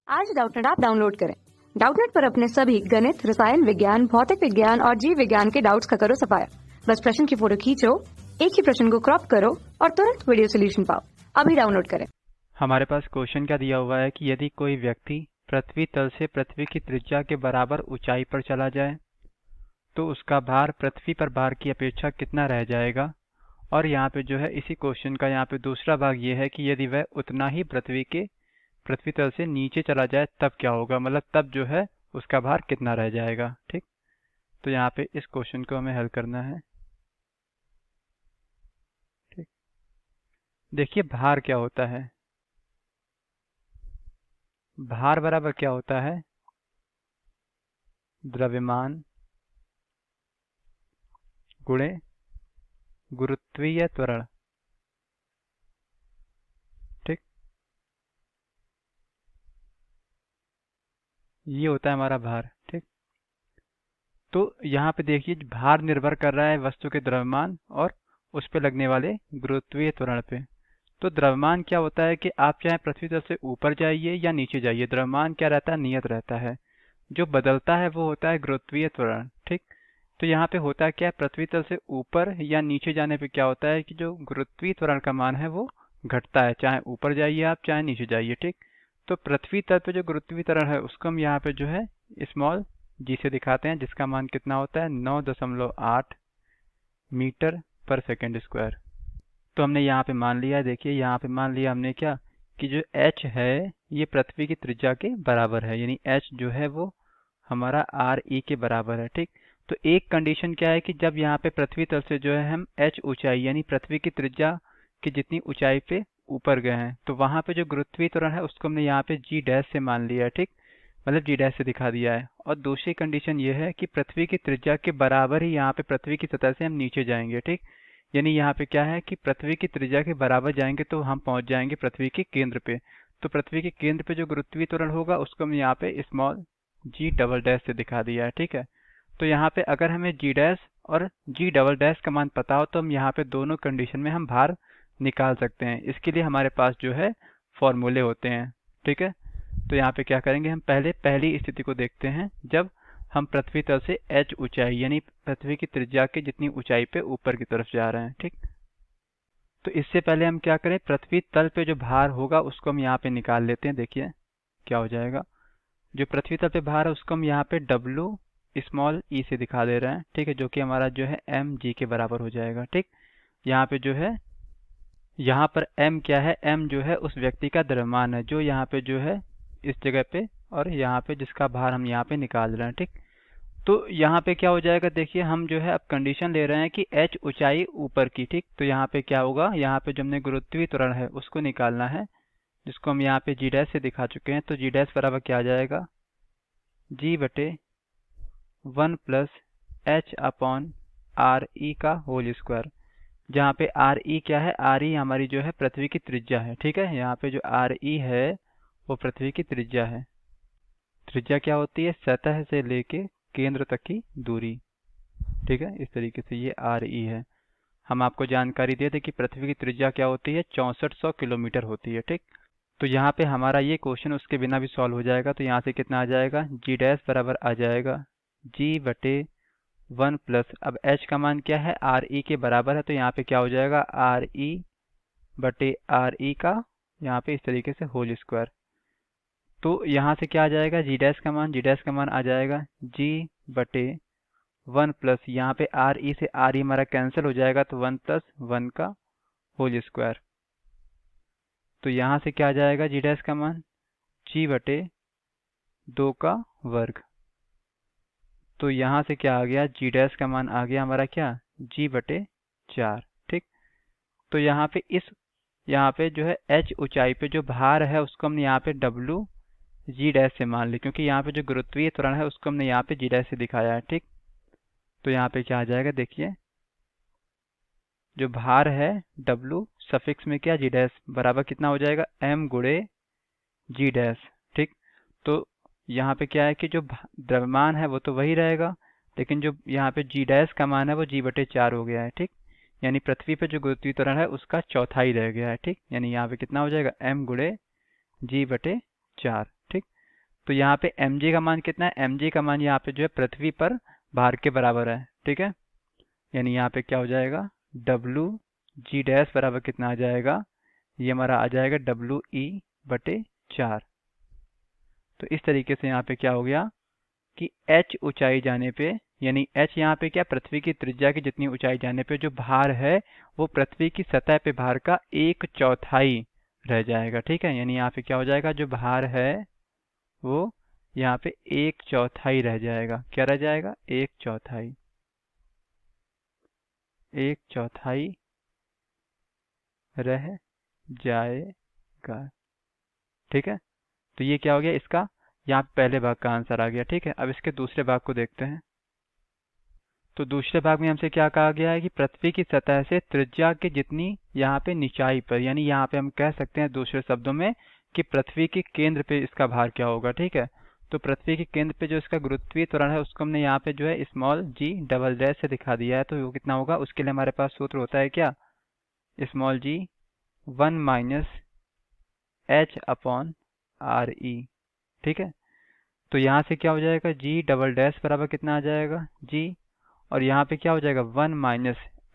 आज Doubtnut app download करें। Doubtnut पर अपने सभी गणित, रसायन विज्ञान, भौतिक विज्ञान और जीव विज्ञान के डाउट्स का करो सफाया। बस प्रश्न की फोटो खींचो, एक ही प्रश्न को क्रॉप करो और तुरंत वीडियो सोल्यूशन पाओ। अभी डाउनलोड करें। हमारे पास क्वेश्चन क्या दिया हुआ है कि यदि कोई व्यक्ति पृथ्वी तल से पृथ्वी की त्रिज्या के बराबर ऊंचाई पर चला जाए तो उसका भार पृथ्वी पर भार की अपेक्षा कितना रह जाएगा। और यहाँ पे जो है इसी क्वेश्चन का यहाँ पे दूसरा भाग ये है कि यदि वह उतना ही पृथ्वी तल से नीचे चला जाए तब क्या होगा, मतलब तब जो है उसका भार कितना रह जाएगा। ठीक, तो यहाँ पे इस क्वेश्चन को हमें हल करना है। ठीक, देखिए भार क्या होता है। भार बराबर क्या होता है, द्रव्यमान गुणे गुरुत्वीय त्वरण। ठीक, ये होता है हमारा भार। ठीक, तो यहाँ पे देखिए भार निर्भर कर रहा है वस्तु के द्रव्यमान और उस पे लगने वाले गुरुत्वीय त्वरण पे। तो द्रव्यमान क्या होता है कि आप चाहे पृथ्वी तल से ऊपर जाइए या नीचे जाइए, द्रव्यमान क्या रहता है, नियत रहता है। जो बदलता है वो होता है गुरुत्वीय त्वरण। ठीक, तो यहाँ पे होता है क्या, पृथ्वी तल से ऊपर या नीचे जाने पे क्या होता है कि जो गुरुत्वीय त्वरण का मान है वो घटता है, चाहे ऊपर जाइए आप चाहे नीचे जाइए। ठीक, तो पृथ्वी तल पे जो गुरुत्वीय त्वरण है उसको हम यहाँ पे जो है स्मॉल जी से दिखाते हैं, जिसका मान कितना होता है 9.8 मीटर पर सेकेंड स्क्वायर। तो हमने यहाँ पे मान लिया है, देखिए यहाँ पे मान लिया हमने क्या कि जो h है ये पृथ्वी की त्रिज्या के बराबर है, यानी h जो है वो हमारा RE के बराबर है। ठीक, तो एक कंडीशन क्या है कि जब यहाँ पे पृथ्वी तल से जो है हम h ऊंचाई यानी पृथ्वी की त्रिज्या की जितनी ऊंचाई पे ऊपर गए हैं तो वहाँ पे जो गुरुत्वीय त्वरण है उसको हमने यहाँ पे g डैश से मान लिया है। ठीक, मतलब g डैश से दिखा दिया है। और दूसरी कंडीशन ये है कि पृथ्वी की त्रिज्या के बराबर ही यहाँ पे पृथ्वी की सतह से हम नीचे जाएंगे। ठीक, यानी यहाँ पे क्या है कि पृथ्वी की त्रिज्या के बराबर जाएंगे तो हम पहुंच जाएंगे पृथ्वी के केंद्र पे। तो पृथ्वी के केंद्र पे जो गुरुत्वीय त्वरण होगा उसको हम यहाँ पे स्मॉल जी डबल डैश से दिखा दिया है। ठीक है, तो यहाँ पे अगर हमें जी डैश और जी डबल डैश का मान पता हो तो हम यहाँ पे दोनों कंडीशन में हम भार निकाल सकते हैं। इसके लिए हमारे पास जो है फॉर्मूले होते हैं। ठीक है, तो यहाँ पे क्या करेंगे, हम पहले पहली स्थिति को देखते हैं जब हम पृथ्वी तल से h ऊंचाई यानी पृथ्वी की त्रिज्या के जितनी ऊंचाई पे ऊपर की तरफ जा रहे हैं। ठीक, तो इससे पहले हम क्या करें, पृथ्वी तल पे जो भार होगा उसको हम यहाँ पे निकाल लेते हैं। देखिए क्या हो जाएगा, जो पृथ्वी तल पे भार है उसको हम यहाँ पे W स्मॉल e से दिखा दे रहे हैं। ठीक है, जो कि हमारा जो है mg के बराबर हो जाएगा। ठीक, यहाँ पे जो है यहाँ पर m क्या है, m जो है उस व्यक्ति का द्रव्यमान है जो यहाँ पे जो है इस जगह पे और यहाँ पे जिसका भार हम यहाँ पे निकाल रहे हैं। ठीक, तो यहाँ पे क्या हो जाएगा, देखिए हम जो है अब कंडीशन ले रहे हैं कि h ऊंचाई ऊपर की। ठीक, तो यहाँ पे क्या होगा, यहाँ पे जो हमने गुरुत्वीय त्वरण है उसको निकालना है जिसको हम यहाँ पे जी डैश से दिखा चुके हैं। तो जी डैश बराबर क्या आ जाएगा, g बटे 1 plus h upon R E का होल स्क्वायर, जहाँ पे आर ई क्या है, आर ई हमारी जो है पृथ्वी की त्रिज्या है। ठीक है, यहाँ पे जो आर ई है वो पृथ्वी की त्रिज्या है। त्रिज्या क्या होती है, सतह से लेके केंद्र तक की दूरी। ठीक है, इस तरीके से ये आर ई है। हम आपको जानकारी दे दें कि पृथ्वी की त्रिज्या क्या होती है, 6400 किलोमीटर होती है। ठीक, तो यहाँ पे हमारा ये क्वेश्चन उसके बिना भी सॉल्व हो जाएगा। तो यहाँ से कितना आ जाएगा, जी डैश बराबर आ जाएगा जी बटे 1 प्लस, अब h का मान क्या है, आर ई के बराबर है तो यहाँ पे क्या हो जाएगा, आर ई बटे आर ई का यहाँ पे इस तरीके से होल स्क्वायर। तो यहाँ से क्या आ जाएगा, जी डैश का मान, जी डैश का मान आ जाएगा जी बटे 1 प्लस यहाँ पे आर ई से आर ई हमारा कैंसिल हो जाएगा तो 1 प्लस 1 का होल स्क्वायर। तो यहाँ से क्या आ जाएगा, जी डैश का मान जी बटे 2 का वर्ग। तो यहाँ से क्या आ गया, जी डैश का मान आ गया हमारा क्या, जी बटे 4। ठीक, तो यहाँ पे जो है h ऊंचाई पे जो भार है उसको हमने यहाँ पे W जी डैश से मान ली, क्योंकि यहाँ पे जो गुरुत्वीय त्वरण है उसको हमने यहाँ पे जी डैश से दिखाया है। ठीक, तो यहाँ पे क्या आ जाएगा, देखिए जो भार है W सफिक्स में क्या जी डैश बराबर कितना हो जाएगा, m गुणे जी डैश। ठीक, तो यहाँ पे क्या है कि जो द्रव्यमान है वो तो वही रहेगा, लेकिन जो यहाँ पे जी डैश का मान है वो जी बटे 4 हो गया है। ठीक, यानी पृथ्वी पे जो गुरुत्वीय त्वरण है उसका चौथाई रह गया है। ठीक, यानी यहाँ पे कितना हो जाएगा, m गुणे जी बटे 4। ठीक, तो यहाँ पे mg का मान कितना है, mg का मान यहाँ पे जो है पृथ्वी पर भार के बराबर है, ठीक है। यानी यहाँ पे क्या हो जाएगा, डब्लू जी डैश बराबर कितना आ जाएगा, ये हमारा आ जाएगा WE/4। तो इस तरीके से यहाँ पे क्या हो गया कि h ऊंचाई जाने पे, यानी h यहाँ पे क्या, पृथ्वी की त्रिज्या की जितनी ऊंचाई जाने पे जो भार है वो पृथ्वी की सतह पे भार का 1/4 रह जाएगा, ठीक है। यानी यहाँ पे क्या हो जाएगा, जो भार है वो यहाँ पे 1/4 रह जाएगा। क्या रह जाएगा, 1/4, 1/4 रह जाएगा, ठीक है। तो ये क्या हो गया, इसका यहाँ पे पहले भाग का आंसर आ गया, ठीक है। अब इसके दूसरे भाग को देखते हैं। तो दूसरे भाग में हमसे क्या कहा गया है कि पृथ्वी की सतह से त्रिज्या की जितनी यहाँ पे निचाई पर, यानी यहाँ पे हम कह सकते हैं दूसरे शब्दों में कि पृथ्वी के केंद्र पे इसका भार क्या होगा, ठीक है। तो पृथ्वी के केंद्र पे जो इसका गुरुत्वीय त्वरण है उसको हमने यहाँ पे जो है स्मॉल g डबल डैश से दिखा दिया है। तो वो कितना होगा, उसके लिए हमारे पास सूत्र होता है क्या, स्मॉल g 1 - h/RE, ठीक है। तो यहाँ से क्या हो जाएगा, g डबल डैश बराबर कितना आ जाएगा, g, और यहाँ पे क्या हो जाएगा 1 -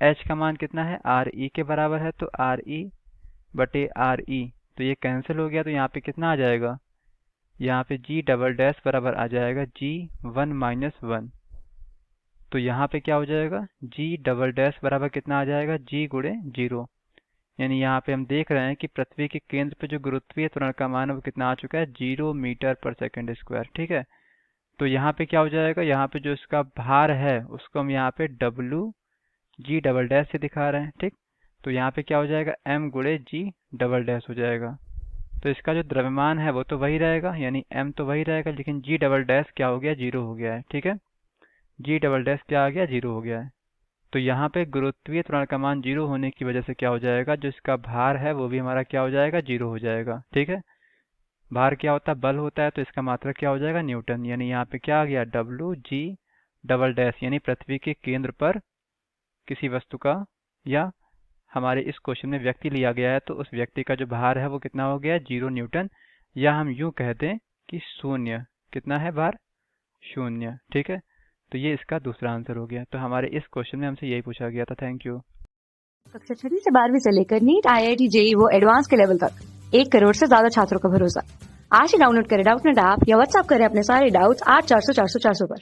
h का मान कितना है, RE के बराबर है, तो RE/RE, तो ये कैंसिल हो गया। तो यहाँ पे कितना आ जाएगा, यहाँ पे g डबल डैश बराबर आ जाएगा g 1 - 1। तो यहाँ पे क्या हो जाएगा, g डबल डैश बराबर कितना आ जाएगा, g गुणे 0। यानी यहाँ पे हम देख रहे हैं कि पृथ्वी के केंद्र पे जो गुरुत्वीय त्वरण का मान है वो कितना आ चुका है, 0 मीटर/सेकंड स्क्वायर, ठीक है। तो यहाँ पे क्या हो जाएगा, यहाँ पे जो इसका भार है उसको हम यहाँ पे WG डबल डैश से दिखा रहे हैं, ठीक। तो यहाँ पे क्या हो जाएगा, m गुणे g डबल डैश हो जाएगा। तो इसका जो द्रव्यमान है वो तो वही रहेगा, यानी m तो वही रहेगा, लेकिन g डबल डैश क्या हो गया, 0 हो गया है, ठीक है। g डबल डैश क्या आ गया, 0 हो गया है। तो यहाँ पे गुरुत्वीय त्वरण का मान 0 होने की वजह से क्या हो जाएगा, जो इसका भार है वो भी हमारा क्या हो जाएगा, 0 हो जाएगा, ठीक है। भार क्या होता है, बल होता है, तो इसका मात्रक क्या हो जाएगा, न्यूटन। यानी यहाँ पे क्या आ गया, WG डबल डैश, यानी पृथ्वी के केंद्र पर किसी वस्तु का, या हमारे इस क्वेश्चन में व्यक्ति लिया गया है, तो उस व्यक्ति का जो भार है वो कितना हो गया, 0 न्यूटन, या हम यूं कह दें कि 0। कितना है भार, 0, ठीक है। तो ये इसका दूसरा आंसर हो गया। तो हमारे इस क्वेश्चन में हमसे यही पूछा गया था। Thank you. कक्षा 6 से 12वीं से लेकर नीट, IIT, JEE वो एडवांस के लेवल तक 1 करोड़ से ज्यादा छात्रों का भरोसा। आज ही डाउनलोड करें डाउटनेट ऐप या व्हाट्सएप करें अपने सारे डाउट्स 8400 400 400 पर।